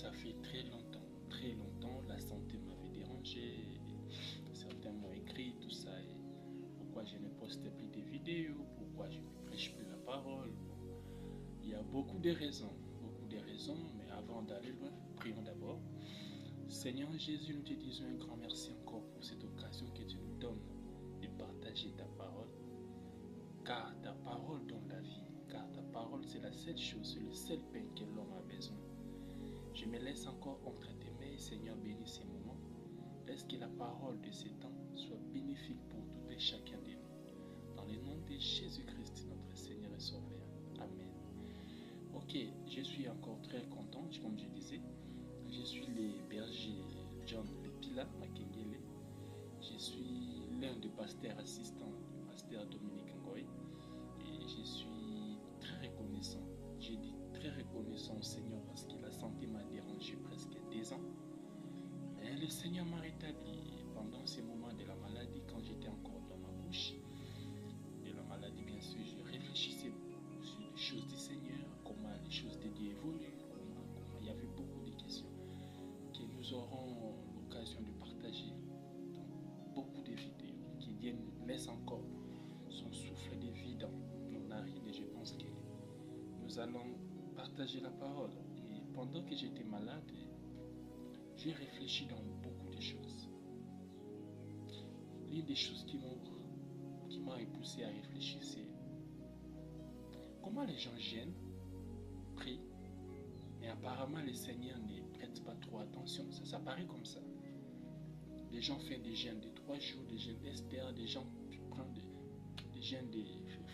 ça fait très longtemps, la santé m'avait dérangé. Certains m'ont écrit tout ça. Et pourquoi je ne poste plus des vidéos, pourquoi je ne prêche plus la parole. Il y a beaucoup de raisons, mais avant d'aller loin, prions d'abord. Seigneur Jésus, nous te disons un grand merci encore pour cette occasion que tu nous donnes de partager ta parole. Car ta parole donne la vie, car ta parole c'est la seule chose, c'est le seul pain que l'homme a besoin. Je me laisse encore entre tes mains, Seigneur, bénis ces moments. Laisse que la parole de ces temps soit bénéfique pour tout et chacun de nous. Dans le nom de Jésus-Christ, notre Seigneur et Sauveur. Amen. Ok, je suis encore très content, comme je disais. Je suis le berger John Lepila Makengele. Je suis l'un des pasteurs assistants du pasteur Dominique Ngoy. Et je suis très reconnaissant. J'ai dit très reconnaissant au Seigneur parce que la santé m'a dérangé presque 2 ans. Et le Seigneur m'a rétabli pendant ces moments de la maladie, quand j'étais encore dans ma bouche. De la maladie, bien sûr, je réfléchissais sur les choses du Seigneur, comment les choses de Dieu évoluent, comment il y avait beaucoup de questions que nous aurons l'occasion de partager dans beaucoup de vidéos, qui Dieu nous laisse encore son souffle de vie dans nos narines et je pense que nous allons partager la parole. Et pendant que j'étais malade, j'ai réfléchi dans beaucoup de choses. L'une des choses qui m'a poussé à réfléchir, c'est comment les gens gênent, prient, mais apparemment les seigneurs ne prêtent pas trop attention. Ça paraît comme ça. Les gens font des jeûnes de 3 jours, des jeûnes d'Esther, des gens prennent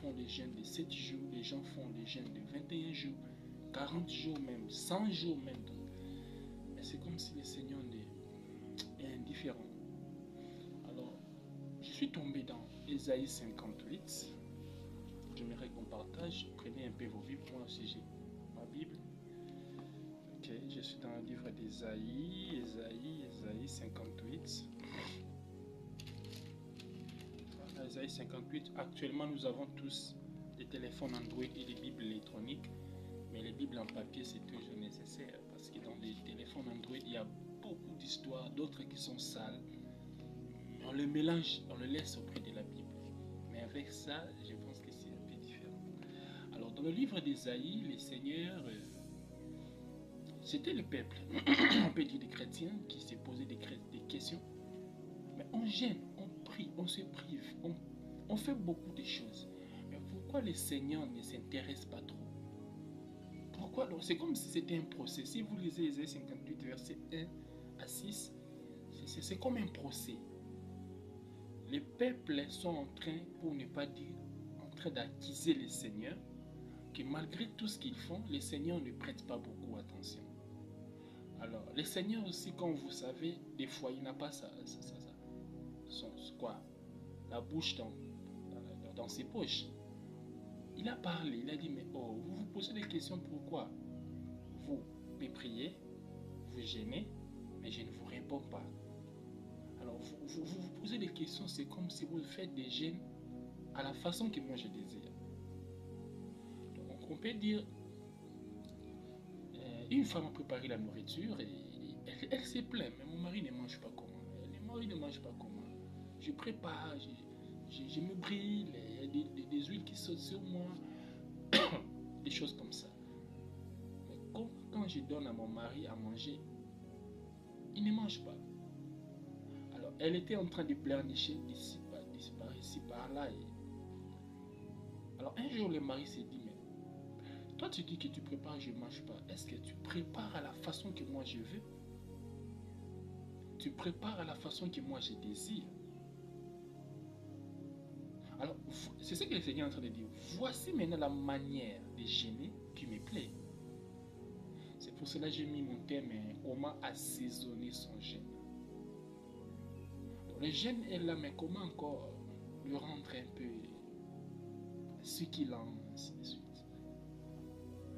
font des jeûnes de 7 jours, les gens font des jeûnes de 21 jours, 40 jours même, 100 jours même. Mais c'est comme si le Seigneur est indifférent. Alors, je suis tombé dans Ésaïe 58. J'aimerais qu'on partage. Prenez un peu vos Bibles. Moi aussi, j'ai ma Bible. Ok, je suis dans le livre d'Ésaïe, Ésaïe 58. Voilà, Ésaïe 58. Actuellement, nous avons tous des téléphones Android et des Bibles électroniques. Mais les Bibles en papier, c'est toujours nécessaire parce que dans les téléphones Android, il y a beaucoup d'histoires, d'autres qui sont sales. On le mélange, on le laisse auprès de la Bible. Mais avec ça, je pense que c'est un peu différent. Alors, dans le livre d'Ésaïe, les seigneurs, c'était le peuple, on peut dire des chrétiens, qui se posaient des questions. Mais on gêne, on prie, on se prive, on fait beaucoup de choses. Mais pourquoi les seigneurs ne s'intéressent pas trop? Pourquoi? Donc, c'est comme si c'était un procès. Si vous lisez Ésaïe 58, verset 1 à 6, c'est comme un procès. Les peuples sont en train, pour ne pas dire, en train d'accuser les seigneurs, que malgré tout ce qu'ils font, les seigneurs ne prêtent pas beaucoup attention. Alors, les seigneurs aussi, comme vous savez, des fois, il n'a pas la bouche dans ses poches. Il a parlé, il a dit, mais oh, vous vous posez des questions, pourquoi? Vous me priez, vous gênez, mais je ne vous réponds pas. Alors, vous posez des questions, c'est comme si vous faites des jeûnes à la façon que moi je désire. Donc, on peut dire, une femme a préparé la nourriture et elle s'est plainte, mais mon mari ne mange pas comment. Le mari ne mange pas comment. Je prépare, je me brille, il y a des huiles qui sautent sur moi, des choses comme ça. Mais quand je donne à mon mari à manger, il ne mange pas. Alors, elle était en train de pleurnicher d'ici par ici, par là. Alors, un jour, le mari s'est dit, mais toi, tu dis que tu prépares, je ne mange pas. Est-ce que tu prépares à la façon que moi je veux? Tu prépares à la façon que moi je désire? Alors, c'est ce que le Seigneur est en train de dire. Voici maintenant la manière de gêner qui me plaît. C'est pour cela que j'ai mis mon thème, comment assaisonner son jeûne. Le jeûne est là, mais comment encore le rendre un peu succulent, ainsi de suite.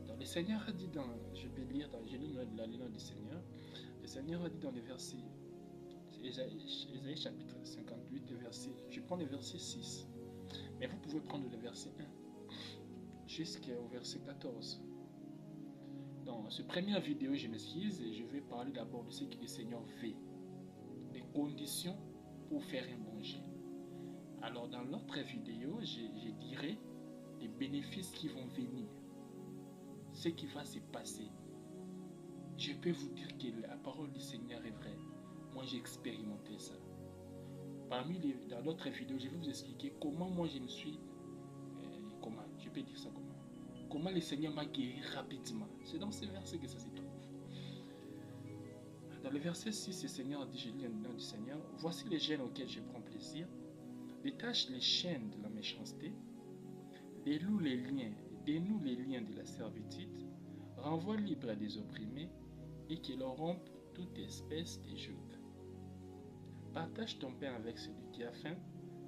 Donc, le Seigneur a dit je vais lire dans la ligne du Seigneur, le Seigneur a dit dans le verset, Ésaïe chapitre 58, je prends le verset 6, mais vous pouvez prendre le verset 1 jusqu'au verset 14. Donc, Dans cette première vidéo, je m'excuse et je vais parler d'abord de ce que le Seigneur veut, des conditions pour faire un bon jeûne. Alors dans l'autre vidéo, je dirai les bénéfices qui vont venir, ce qui va se passer. Je peux vous dire que la parole du Seigneur est vraie. Moi, j'ai expérimenté ça. Dans l'autre vidéo, je vais vous expliquer comment moi je me suis... comment, je peux dire ça comment le Seigneur m'a guéri rapidement. C'est dans ce verset que ça se trouve. Dans le verset 6, le Seigneur dit, je lis le nom du Seigneur, voici les gènes auxquels je prends plaisir. Détache les chaînes de la méchanceté, dénoue les liens de la servitude, renvoie libre à des opprimés et qu'il leur rompe toute espèce de joug. Partage ton pain avec celui qui a faim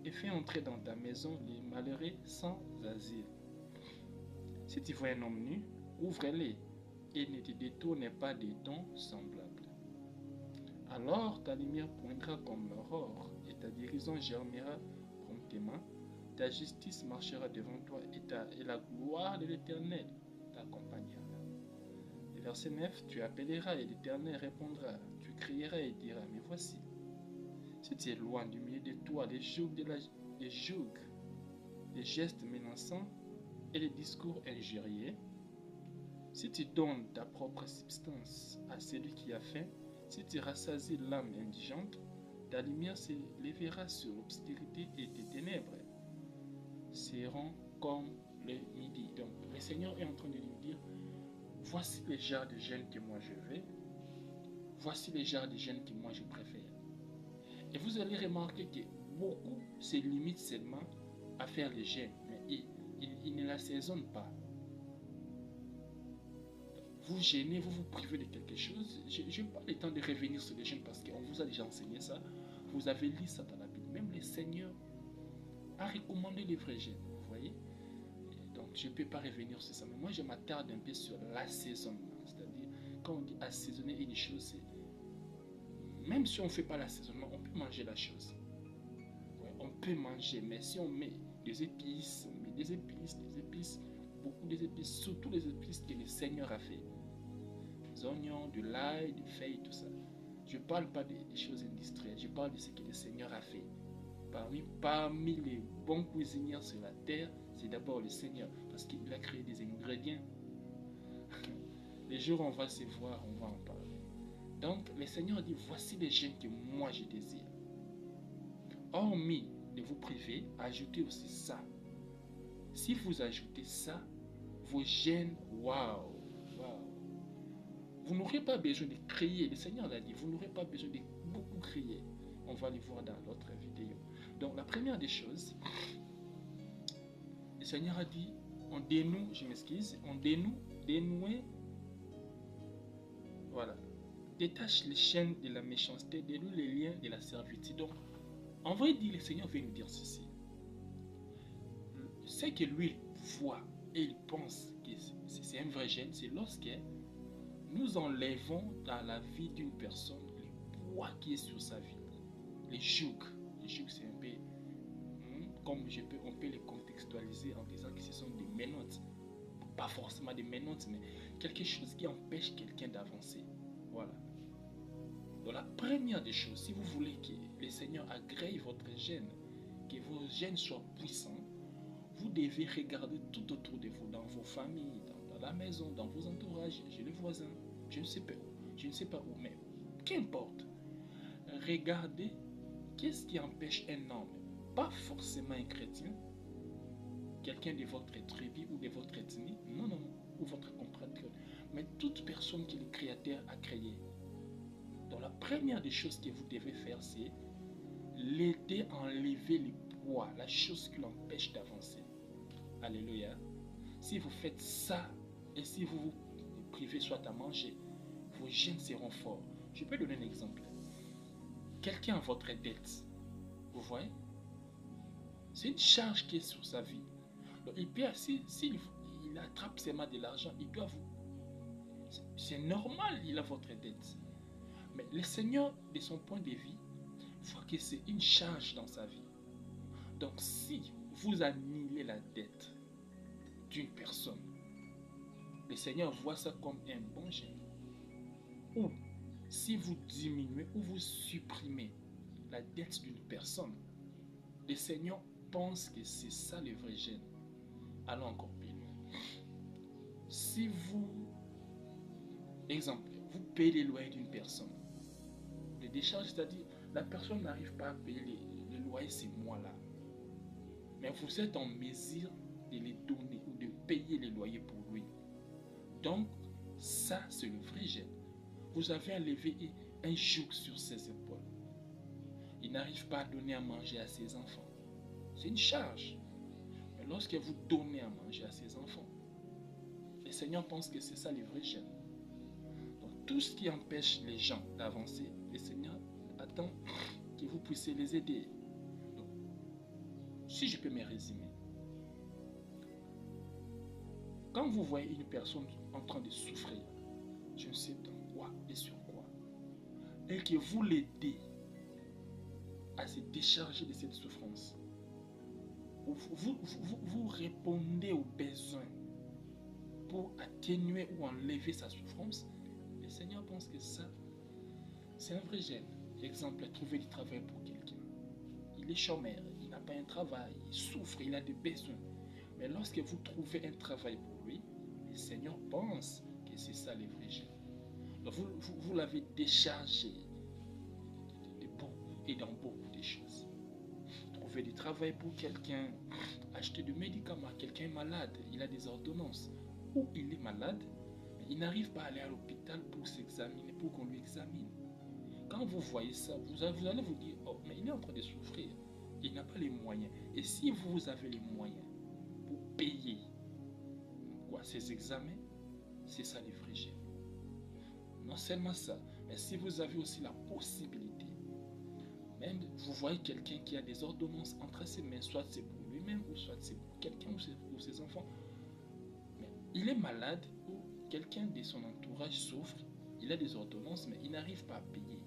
et fais entrer dans ta maison les malheureux sans asile. Si tu vois un homme nu, ouvre-les et ne te détourne pas des dons semblables. Alors ta lumière poindra comme l'aurore et ta guérison germera promptement. Ta justice marchera devant toi et la gloire de l'Éternel t'accompagnera. Le verset 9, tu appelleras et l'Éternel répondra. Tu crieras et diras, mais voici. Si tu es loin du milieu de toi les jougs, les gestes menaçants et les discours injurieux, si tu donnes ta propre substance à celui qui a faim, si tu rassasies l'âme indigente, ta lumière se lèvera sur l'obscurité et tes ténèbres seront comme le midi. Donc, le Seigneur est en train de nous dire, voici les genres de jeûne que moi je veux, voici les genres de jeûne que moi je préfère. Et vous allez remarquer que beaucoup se limitent seulement à faire les jeûnes, mais ils ne l'assaisonnent pas. Vous jeûnez, vous vous privez de quelque chose. Je n'ai pas le temps de revenir sur les jeûnes parce qu'on vous a déjà enseigné ça. Vous avez lu ça dans la Bible. Même le Seigneur a recommandé les vrais jeûnes. Vous voyez? Donc je ne peux pas revenir sur ça. Mais moi je m'attarde un peu sur l'assaisonnement. C'est-à-dire, quand on dit assaisonner une chose, c'est même si on ne fait pas l'assaisonnement, on peut manger la chose. Ouais, on peut manger, mais si on met des épices, beaucoup d'épices, surtout les épices que le Seigneur a fait. Des oignons, de l'ail, des feuilles, tout ça. Je ne parle pas des choses industrielles, je parle de ce que le Seigneur a fait. Parmi les bons cuisiniers sur la terre, c'est d'abord le Seigneur, parce qu'il a créé des ingrédients. Les jours où on va se voir, on va en parler. Donc, le Seigneur dit, voici les jeûnes que moi je désire. Hormis de vous priver, ajoutez aussi ça. Si vous ajoutez ça, vos jeûnes, waouh. Vous n'aurez pas besoin de crier. Le Seigneur l'a dit, vous n'aurez pas besoin de beaucoup crier. On va le voir dans l'autre vidéo. Donc, la première des choses, le Seigneur a dit, on dénoue, voilà. Détache les chaînes de la méchanceté, dénoue les liens de la servitude. Donc, en vrai dire, le Seigneur veut nous dire ceci. Ce que lui voit et il pense que c'est un vrai jeûne, c'est lorsque nous enlevons dans la vie d'une personne le poids qui est sur sa vie. Les jougs. Les jougs, c'est un peu comme on peut les contextualiser en disant que ce sont des menottes. Pas forcément des menottes, mais quelque chose qui empêche quelqu'un d'avancer. Voilà. Donc la première des choses, si vous voulez que le Seigneur agrée votre jeûne, que vos jeûnes soient puissants, vous devez regarder tout autour de vous, dans vos familles, dans la maison, dans vos entourages, chez les voisins, je ne sais pas où, mais qu'importe. Regardez qu'est-ce qui empêche un homme, pas forcément un chrétien, quelqu'un de votre tribu ou de votre ethnie, non, ou votre compatriote, mais toute personne que le Créateur a créée. Donc la première des choses que vous devez faire, c'est l'aider à enlever le poids, la chose qui l'empêche d'avancer. Alléluia. Si vous faites ça, et si vous vous privez soit à manger, vos jeûnes seront forts. Je peux donner un exemple. Quelqu'un a votre dette, vous voyez, c'est une charge qui est sur sa vie. Donc il peut, s'il attrape seulement de l'argent, il doit vous... C'est normal, il a votre dette. Mais le Seigneur, de son point de vue, voit que c'est une charge dans sa vie. Donc si vous annulez la dette d'une personne, le Seigneur voit ça comme un bon gène. Ou si vous diminuez ou vous supprimez la dette d'une personne, le Seigneur pense que c'est ça le vrai gène. Allons encore plus loin. Si vous, exemple, vous payez les loyers d'une personne, les décharges, c'est-à-dire la personne n'arrive pas à payer les loyers ces mois-là, mais vous êtes en mesure de les donner ou de payer les loyers pour lui. Donc, ça, c'est le vrai gène. Vous avez à lever un joug sur ses épaules. Il n'arrive pas à donner à manger à ses enfants. C'est une charge. Mais lorsque vous donnez à manger à ses enfants, le Seigneur pense que c'est ça le vrai gène. Donc, tout ce qui empêche les gens d'avancer, le Seigneur attend que vous puissiez les aider. Donc, si je peux me résumer, quand vous voyez une personne en train de souffrir, je ne sais dans quoi et sur quoi, et que vous l'aidez à se décharger de cette souffrance, vous répondez aux besoins pour atténuer ou enlever sa souffrance, le Seigneur pense que ça, c'est un vrai gène. Exemple, trouver du travail pour quelqu'un. Il est chômeur, il n'a pas un travail, il souffre, il a des besoins. Mais lorsque vous trouvez un travail pour lui, le Seigneur pense que c'est ça le vrai gène. Donc vous l'avez déchargé de beaucoup et dans beaucoup de choses. Trouver du travail pour quelqu'un, acheter des médicaments, quelqu'un est malade, il a des ordonnances, ou il est malade, mais il n'arrive pas à aller à l'hôpital pour s'examiner, pour qu'on lui examine. Quand vous voyez ça, vous allez vous dire, oh, mais il est en train de souffrir, il n'a pas les moyens. Et si vous avez les moyens pour payer ces examens, c'est ça le vrai gène. Non seulement ça, mais si vous avez aussi la possibilité, même vous voyez quelqu'un qui a des ordonnances entre ses mains, soit c'est pour lui-même, ou soit c'est pour quelqu'un ou ses enfants, mais il est malade ou quelqu'un de son entourage souffre, il a des ordonnances, mais il n'arrive pas à payer.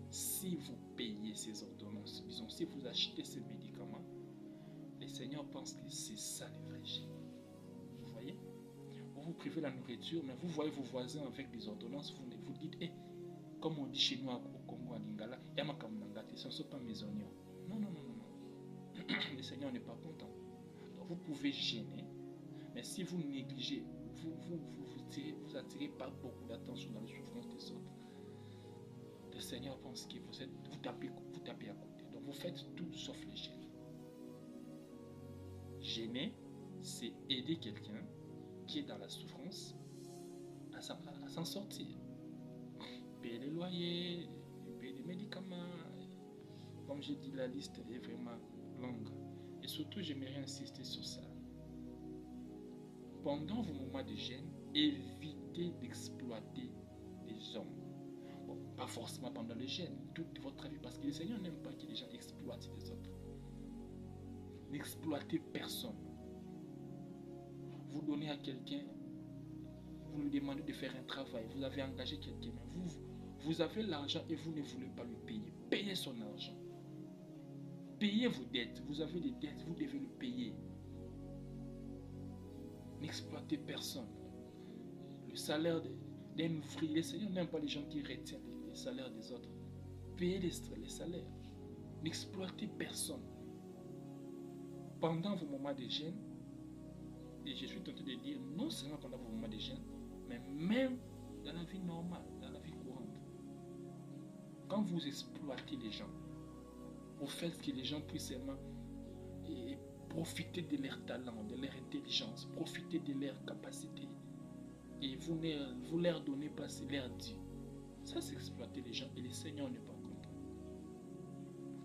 Si vous payez ces ordonnances, disons, si vous achetez ces médicaments, le Seigneur pense que c'est ça le vrai gène. Vous voyez? Vous privez la nourriture, mais vous voyez vos voisins avec des ordonnances, vous dites, hey, comme on dit chez nous au Congo, à Lingala, ce ne sont pas mes oignons. Non. Le Seigneur n'est pas content. Donc vous pouvez gêner, mais si vous négligez, vous attirez pas beaucoup d'attention dans les souffrances des autres. Le Seigneur pense que vous tapez à côté. Donc vous faites tout sauf le gêner. Gêner, c'est aider quelqu'un qui est dans la souffrance à s'en sortir. Payer les loyers, payer les médicaments. Comme j'ai dit, la liste est vraiment longue. Et surtout, j'aimerais insister sur ça. Pendant vos moments de gêne, évitez d'exploiter les hommes. Bon, pas forcément pendant le gêne, toute votre vie, parce que le Seigneur n'aime pas que les gens exploitent les autres. N'exploitez personne. Vous donnez à quelqu'un, vous lui demandez de faire un travail, vous avez engagé quelqu'un, mais vous avez l'argent et vous ne voulez pas lui payer. Payez son argent. Payez vos dettes. Vous avez des dettes, vous devez le payer. N'exploitez personne. Le salaire d'un ouvrier, le Seigneur n'aime pas les gens qui retiennent les salaires des autres. Payez les salaires. N'exploitez personne. Pendant vos moments de gêne, et je suis tenté de dire, non seulement pendant vos moments de gêne, mais même dans la vie normale, dans la vie courante. Quand vous exploitez les gens, vous faites que les gens puissent seulement profiter de leur talent, de leur intelligence, profiter de leur capacité. Et vous leur donnez pas leur dû. Ça, c'est exploiter les gens et le Seigneur n'est pas content.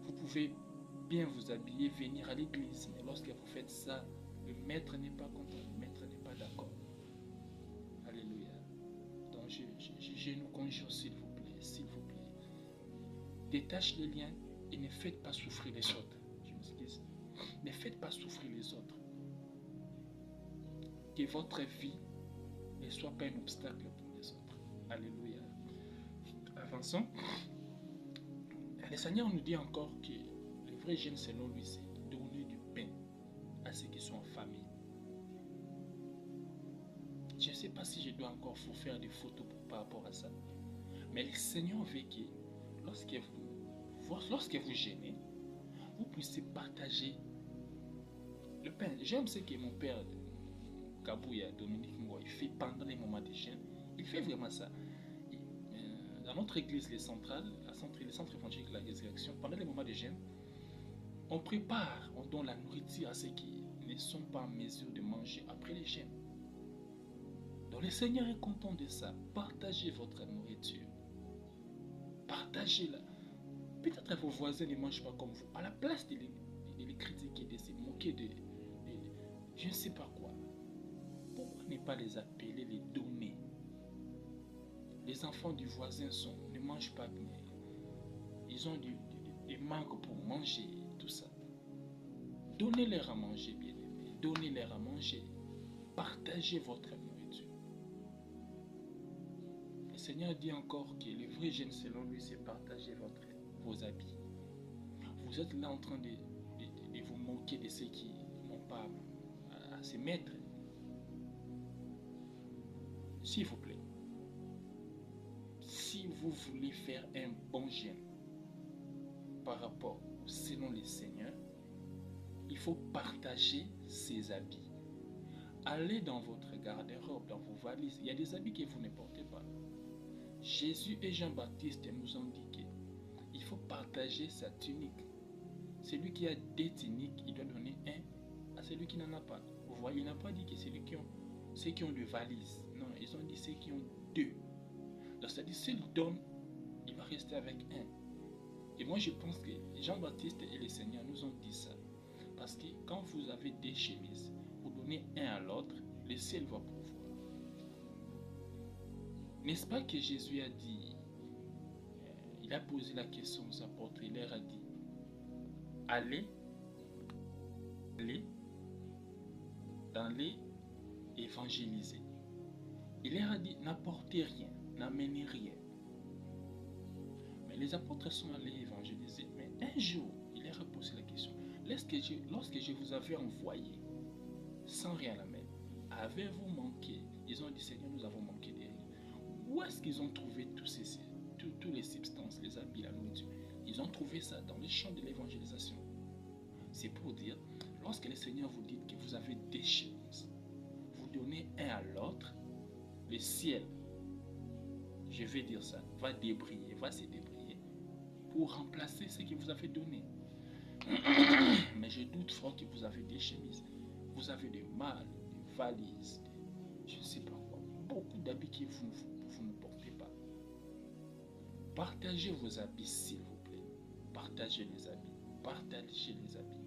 Vous pouvez bien vous habiller, venir à l'église, mais lorsque vous faites ça, le maître n'est pas content, le maître n'est pas d'accord. Alléluia. Donc, je nous conjure, s'il vous plaît, détache les liens et ne faites pas souffrir les autres. Je m'excuse. Ne faites pas souffrir les autres. Que votre vie ne soit pas un obstacle pour les autres. Alléluia. Avançons. Le Seigneur nous dit encore que le vrai gène selon lui, c'est donner du pain à ceux qui sont en famille. Je ne sais sais pas si je dois encore vous faire des photos par rapport à ça. Mais le Seigneur veut que lorsque vous gênez, vous puissiez partager le pain. J'aime ce que mon père, Kabouya, Dominique Ngoy, fait pendant les moments de jeûne. Il fait vraiment ça. Dans notre église, les centres évangéliques de la résurrection, pendant les moments de jeûne, on prépare, on donne la nourriture à ceux qui ne sont pas en mesure de manger après les jeûnes. Donc le Seigneur est content de ça. Partagez votre nourriture. Partagez-la. Peut-être vos voisins ne mangent pas comme vous. À la place de les critiquer, de se moquer de je ne sais pas quoi. Pourquoi ne pas les appeler, les donner? Les enfants du voisin ne mangent pas bien. Ils ont des manques pour manger, tout ça. Donnez-leur à manger, bien aimé. Donnez-leur à manger. Partagez votre nourriture. Le Seigneur dit encore que le vrai jeûne selon lui, c'est partager vos habits. Vous êtes là en train de vous moquer de ceux qui n'ont pas à se mettre. S'il vous plaît, si vous voulez faire un bon jeûne par rapport selon le Seigneur, il faut partager ses habits. Allez dans votre garde-robe, dans vos valises. Il y a des habits que vous ne portez pas. Jésus et Jean-Baptiste nous ont dit qu'il faut partager sa tunique. Celui qui a 2 tuniques, il doit donner un à celui qui n'en a pas. Vous voyez, il n'a pas dit que c'est ceux qui ont 2 valises. Non, ils ont dit ceux qui ont 2. Donc, c'est-à-dire, s'il donne, il va rester avec un. Et moi, je pense que Jean-Baptiste et le Seigneur nous ont dit ça. Parce que quand vous avez 2 chemises, vous donnez un à l'autre, le ciel va pouvoir. N'est-ce pas que Jésus a dit, il a posé la question aux apôtres, il leur a dit, allez dans les évangéliser. Il leur a dit, n'apportez rien, n'amenez rien. Mais les apôtres sont allés évangéliser. Mais un jour, il leur a posé la question, lorsque je vous avais envoyé sans rien à la main, avez-vous manqué? Ils ont dit, Seigneur, nous avons manqué de rien. Où est-ce qu'ils ont trouvé tous les substances, les habits, la nourriture? Ils ont trouvé ça dans les champs de l'évangélisation. C'est pour dire, lorsque le Seigneur vous dit que vous avez 2 chemises, vous donnez un à l'autre, le ciel, je vais dire ça, va se débrayer pour remplacer ce que vous avez donné. Mais je doute fort que vous avez 2 chemises. Vous avez des malles, des valises, je ne sais pas quoi, beaucoup d'habits que vous ne portez pas. Partagez vos habits, s'il vous plaît. Partagez les habits. Partagez les habits.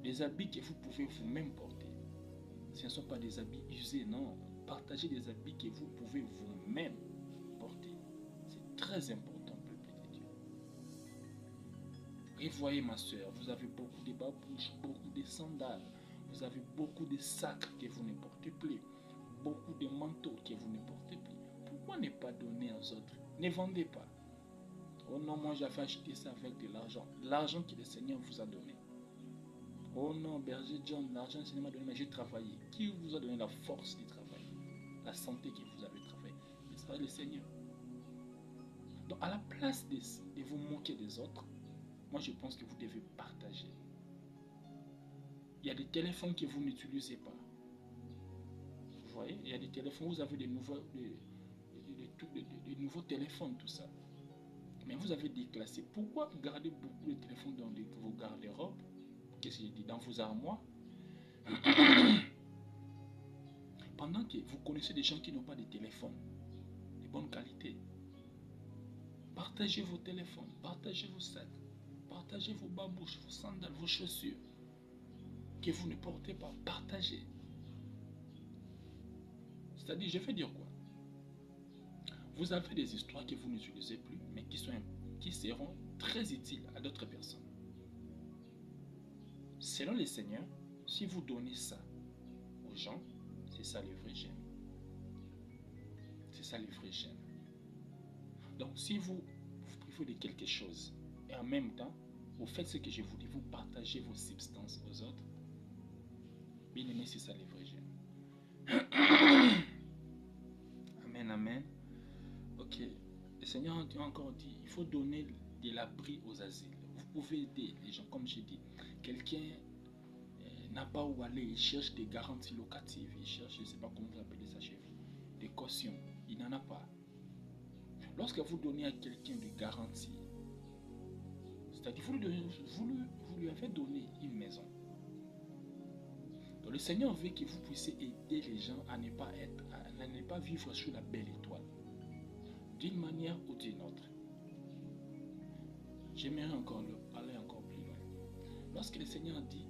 Les habits que vous pouvez vous-même porter. Ce ne sont pas des habits usés, non. Partagez des habits que vous pouvez vous-même porter. C'est très important, peuple de Dieu. Et voyez, ma soeur, vous avez beaucoup de babouches, beaucoup de sandales. Vous avez beaucoup de sacs que vous ne portez plus. Beaucoup de manteaux que vous ne portez plus. Pourquoi ne pas donner aux autres? Ne vendez pas. Oh non, moi j'avais acheté ça avec de l'argent. L'argent que le Seigneur vous a donné. Oh non, berger John, l'argent que le Seigneur m'a donné, mais j'ai travaillé. Qui vous a donné la force de travailler? La santé que vous avez travaillé? N'est-ce pas le Seigneur? Donc à la place de vous moquer des autres, moi je pense que vous devez partager. Il y a des téléphones que vous n'utilisez pas. Vous voyez, il y a des téléphones, vous avez des nouveaux téléphones, tout ça. Mais vous avez déclassé. Pourquoi garder beaucoup de téléphones dans vos garde-robes? Qu'est-ce que j'ai dit? Dans vos armoires? Pendant que vous connaissez des gens qui n'ont pas de téléphone de bonne qualité. Partagez vos téléphones, partagez vos sacs, partagez vos babouches, vos sandales, vos chaussures que vous ne portez pas. Partagez. C'est-à-dire, je vais dire quoi? Vous avez des histoires que vous n'utilisez plus, mais qui seront très utiles à d'autres personnes. Selon le Seigneur, si vous donnez ça aux gens, c'est ça le vrai jeûne. C'est ça le vrai jeûne. Donc, si vous privez de quelque chose, et en même temps, vous faites ce que je vous dis, vous partagez vos substances aux autres, bien aimé, c'est ça le vrai jeûne. amen. Ok. Le Seigneur a encore dit, il faut donner de l'abri aux asiles. Vous pouvez aider les gens, comme j'ai dit. Quelqu'un n'a pas où aller, il cherche des garanties locatives, il cherche, je ne sais pas comment vous appelez ça chez vous, des cautions. Il n'en a pas. Lorsque vous donnez à quelqu'un des garanties, c'est-à-dire vous lui avez donné une maison. Donc le Seigneur veut que vous puissiez aider les gens à ne pas vivre sous la belle étoile, d'une manière ou d'une autre. J'aimerais encore aller encore plus loin. Lorsque le Seigneur dit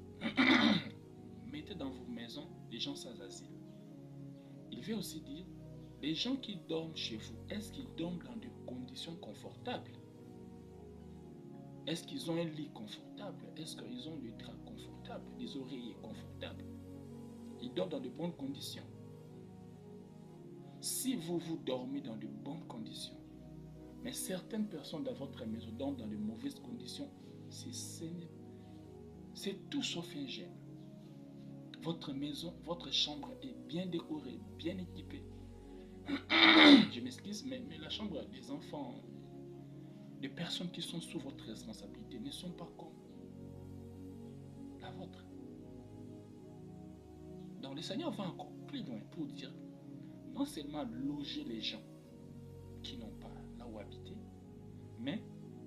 mettez dans vos maisons les gens sans asile, il veut aussi dire les gens qui dorment chez vous, est-ce qu'ils dorment dans des conditions confortables? Est-ce qu'ils ont un lit confortable? Est-ce qu'ils ont des draps confortables, des oreillers confortables? Ils dorment dans de bonnes conditions. Si vous dormez dans de bonnes conditions, mais certaines personnes dans votre maison dorment dans de mauvaises conditions, c'est tout sauf un gêne. Votre maison, votre chambre est bien décorée, bien équipée. Je m'excuse, mais la chambre des enfants, des personnes qui sont sous votre responsabilité ne sont pas comme la vôtre. Donc le Seigneur va encore plus loin pour dire, non seulement loger les gens qui n'ont pas là où habiter, mais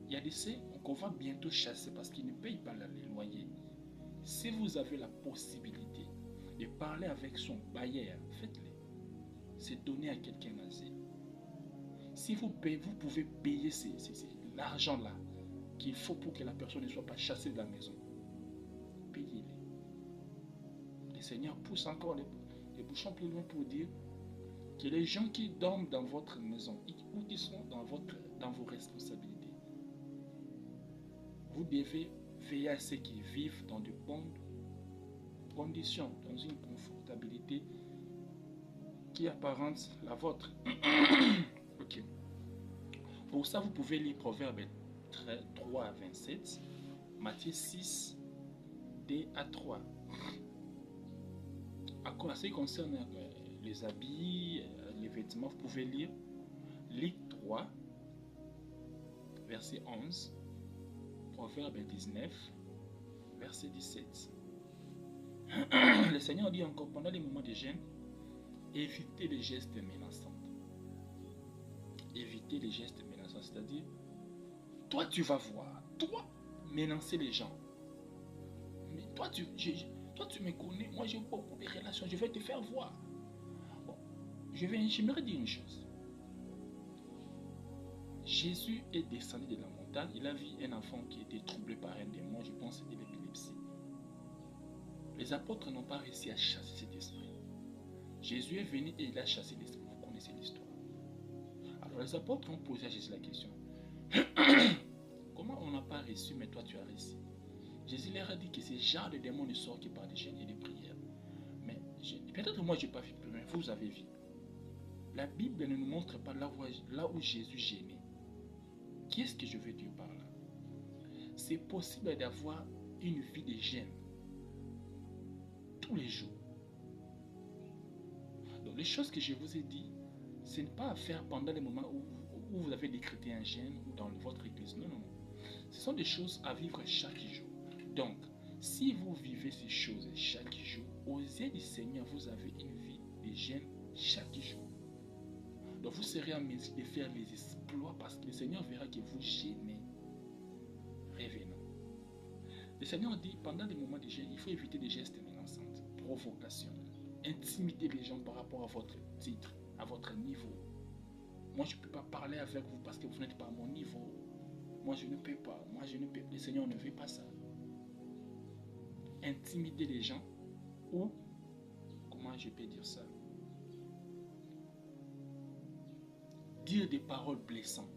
il y a des ceux qu'on va bientôt chasser parce qu'ils ne payent pas les loyers. Si vous avez la possibilité de parler avec son bailleur, faites-le. C'est donner à quelqu'un asile. Si vous pouvez payer l'argent-là qu'il faut pour que la personne ne soit pas chassée de la maison, payez-les. Le Seigneur pousse encore les bouchons plus loin pour dire que les gens qui dorment dans votre maison ou qui sont dans vos responsabilités, vous devez veiller à ceux qui vivent dans de bonnes conditions, dans une confortabilité qui apparente la vôtre. Ok. Pour ça, vous pouvez lire Proverbe 3 à 27, Matthieu 6, 2 à 3. À ce qui concerne les habits, les vêtements, vous pouvez lire Luc 3, verset 11, Proverbe 19, verset 17. Le Seigneur dit encore, pendant les moments de gêne, évitez les gestes menaçants. Évitez les gestes menaçants, c'est-à-dire, toi tu vas voir, toi menacer les gens. Mais toi tu me connais, moi j'ai beaucoup de relations, je vais te faire voir. Bon, j'aimerais dire une chose. Jésus est descendu de la montagne, il a vu un enfant qui était troublé par un démon, je pense que c'était l'épilepsie. Les apôtres n'ont pas réussi à chasser cet esprit. Jésus est venu et il a chassé l'esprit. Vous connaissez l'histoire. Alors les apôtres ont posé à Jésus la question. Comment on n'a pas reçu, mais toi tu as réussi? Jésus leur a dit que ces genres de démons ne sortent que par des jeûnes et des prières. Mais peut-être moi je n'ai pas vu plus loin, vous avez vu. La Bible ne nous montre pas là où Jésus gênait. Qu'est-ce que je veux dire par là? C'est possible d'avoir une vie de jeûne tous les jours. Donc les choses que je vous ai dit, ce n'est pas à faire pendant les moments où vous avez décrété un jeûne ou dans votre église. Non, non, non. Ce sont des choses à vivre chaque jour. Donc, si vous vivez ces choses chaque jour, aux yeux du Seigneur, vous avez une vie de jeûne chaque jour. Donc, vous serez en mesure de faire les exploits parce que le Seigneur verra que vous gênez. Revenons. Le Seigneur dit, pendant des moments de jeûne, il faut éviter des gestes menaçants, provocations, intimider les gens par rapport à votre titre, à votre niveau. Moi, je ne peux pas parler avec vous parce que vous n'êtes pas à mon niveau. Moi, je ne peux pas. Moi, je ne peux. Le Seigneur ne veut pas ça. Intimider les gens ou, comment je peux dire ça? Dire des paroles blessantes.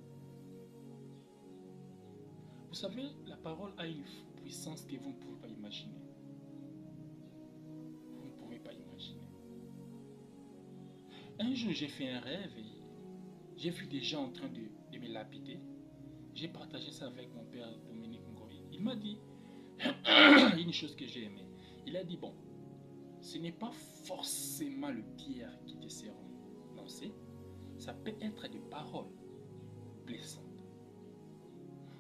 Vous savez, la parole a une puissance que vous ne pouvez pas imaginer. Vous ne pouvez pas imaginer. Un jour, j'ai fait un rêve et j'ai vu des gens en train de me lapider. J'ai partagé ça avec mon père Dominique Ngori. Il m'a dit une chose que j'ai aimée. Il a dit, bon, ce n'est pas forcément le pierre qui te sert. Non, ça ça peut être des paroles blessantes.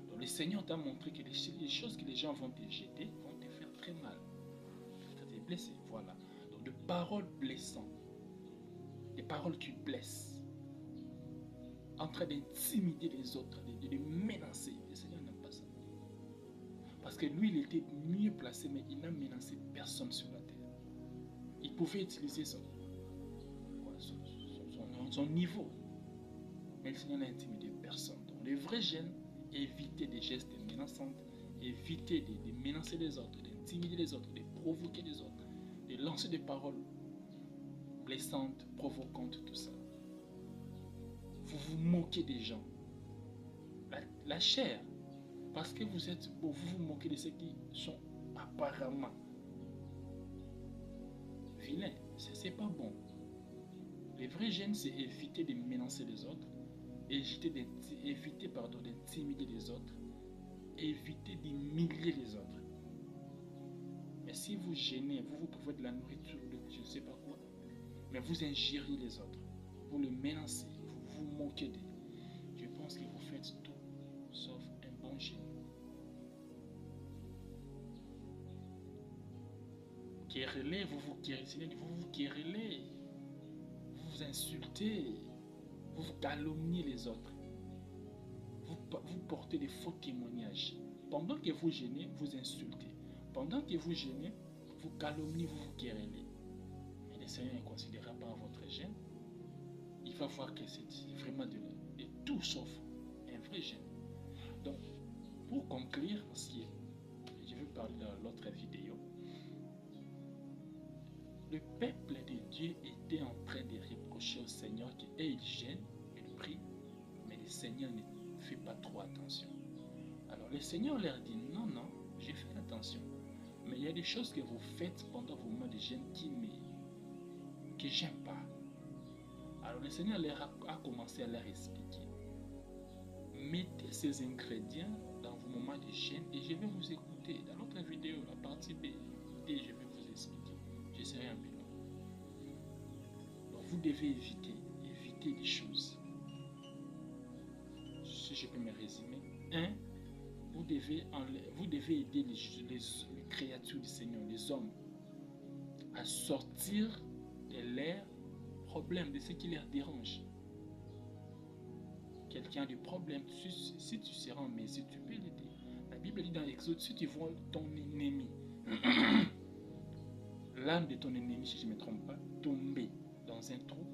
Donc le Seigneur t'a montré que les choses que les gens vont te jeter vont te faire très mal. Peut-être te blesser, voilà. Donc de paroles blessantes, des paroles qui blessent, en train d'intimider les autres, de les menacer. Le Seigneur n'aime pas ça. Parce que lui, il était mieux placé, mais il n'a menacé personne sur la terre. Il pouvait utiliser son niveau. Mais le Seigneur n'a intimidé personne. Donc, le vrai gêne, éviter des gestes menaçants, éviter de menacer les autres, d'intimider les autres, de provoquer les autres, de lancer des paroles blessantes, provocantes, tout ça. Vous vous moquez des gens. La chair, parce que vous êtes beau, vous vous moquez de ceux qui sont apparemment vilains. C'est pas bon. Le vrai gêne, c'est éviter de menacer les autres, éviter d'intimider les autres, éviter d'humilier les autres. Mais si vous gênez, vous pouvez de la nourriture, je ne sais pas quoi, mais vous injuriez les autres, vous les menacez, vous vous moquez d'eux. Je pense que vous faites tout sauf un bon gêne. Querellez, vous vous querellez, vous vous insultez, vous vous calomniez les autres, vous portez des faux témoignages. Pendant que vous gênez, vous insultez. Pendant que vous gênez, vous calomniez, vous vous querellez. Mais le Seigneur ne considérera pas votre gêne. Il va voir que c'est vraiment de tout sauf un vrai gêne. Donc, pour conclure, parce que je vais parler dans l'autre vidéo, le peuple de Dieu était en train de reprocher au Seigneur qu'il gêne, il prie, mais le Seigneur ne fait pas trop attention. Alors le Seigneur leur dit, non, j'ai fait attention, mais il y a des choses que vous faites pendant vos moments de gêne que j'aime pas. Alors le Seigneur a commencé à leur expliquer. Mettez ces ingrédients dans vos moments de gêne et je vais vous écouter. Dans l'autre vidéo, la partie B, je vais vous expliquer. Je serai un peu long. Donc vous devez éviter des choses. Si je peux me résumer. 1. Vous devez aider les créatures du Seigneur, les hommes, à sortir de leurs problèmes, de ce qui les dérange. Quelqu'un a des problèmes, si tu seras en mesure, tu peux l'aider. La Bible dit dans Exode, si tu vois ton ennemi, l'âme de ton ennemi, si je ne me trompe pas, tomber dans un trou,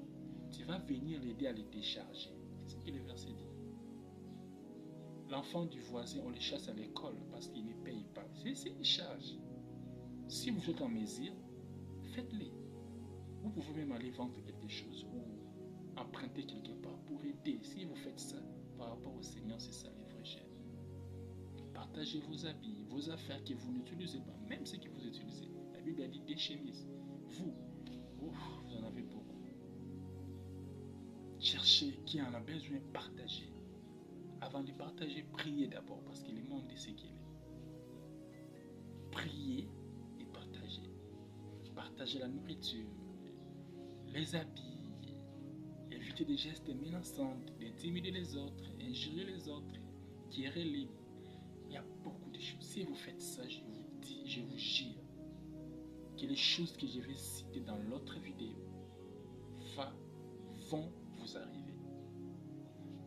tu vas venir l'aider à le décharger. C'est ce que le verset dit. L'enfant du voisin, on le chasse à l'école parce qu'il ne paye pas. C'est une charge. Si vous êtes en mesure, faites-le. Vous pouvez même aller vendre quelque chose ou emprunter quelque part pour aider. Si vous faites ça par rapport au Seigneur, c'est ça le vrai gêne. Partagez vos habits, vos affaires que vous n'utilisez pas, même ce que vous utilisez. La Bible a dit des chemises. Vous en avez beaucoup. Cherchez qui en a besoin, partagez. Avant de partager, priez d'abord parce que le monde est ce qu'il est. Priez et partagez. Partagez la nourriture, les habits, évitez des gestes menaçants, d'intimider les autres, injurier les autres, quereller. Il y a beaucoup de choses. Si vous faites ça, je vous dis, je vous jure que les choses que je vais citer dans l'autre vidéo vont vous arriver.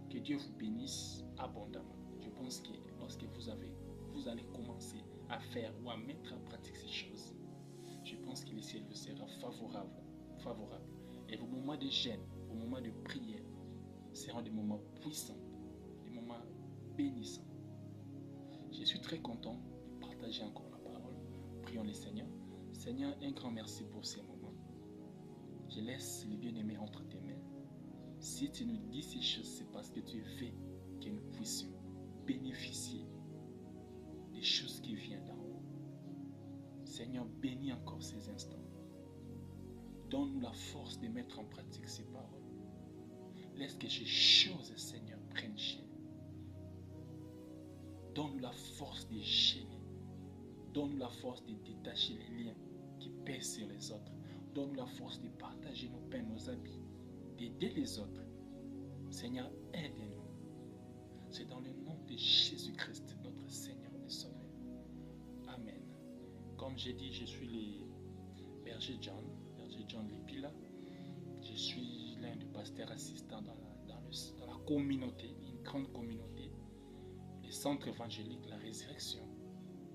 Que Dieu vous bénisse abondamment. Je pense que lorsque vous allez commencer à faire ou à mettre en pratique ces choses, je pense que le ciel vous sera favorable. Et vos moments de gêne, vos moments de prière seront des moments puissants, des moments bénissants. Je suis très content de partager encore la parole. Prions le Seigneur. Seigneur, un grand merci pour ces moments. Je laisse les bien-aimés entre tes mains. Si tu nous dis ces choses, c'est parce que tu veux que nous puissions bénéficier des choses qui viennent d'en haut. Seigneur, bénis encore ces instants. Donne-nous la force de mettre en pratique ces paroles. Laisse que ces choses, Seigneur, prennent chair. Donne-nous la force de gêner. Donne-nous la force de détacher les liens qui pèsent sur les autres. Donne-nous la force de partager nos pains, nos habits, d'aider les autres. Seigneur, aide-nous. C'est dans le nom de Jésus-Christ, notre Seigneur et Sauveur. Amen. Comme j'ai dit, je suis le berger John Lepila. Je suis l'un des pasteurs assistants dans la communauté, une grande communauté, le centre évangélique de la résurrection,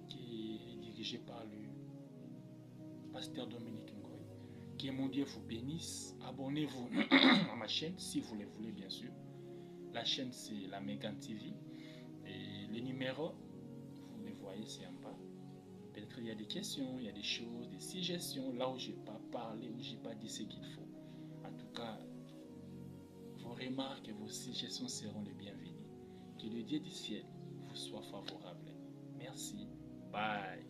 qui est dirigé par le pasteur Dominique Ngoy. Que mon Dieu vous bénisse. Abonnez-vous à ma chaîne si vous le voulez, bien sûr. La chaîne, c'est la Megan TV. Et les numéros, vous les voyez, c'est en bas. Peut-être qu'il y a des questions, il y a des choses, des suggestions, là où je n'ai pas parlé, où je n'ai pas dit ce qu'il faut. En tout cas, vos remarques et vos suggestions seront les bienvenues. Que le Dieu du ciel vous soit favorable. Merci. Bye.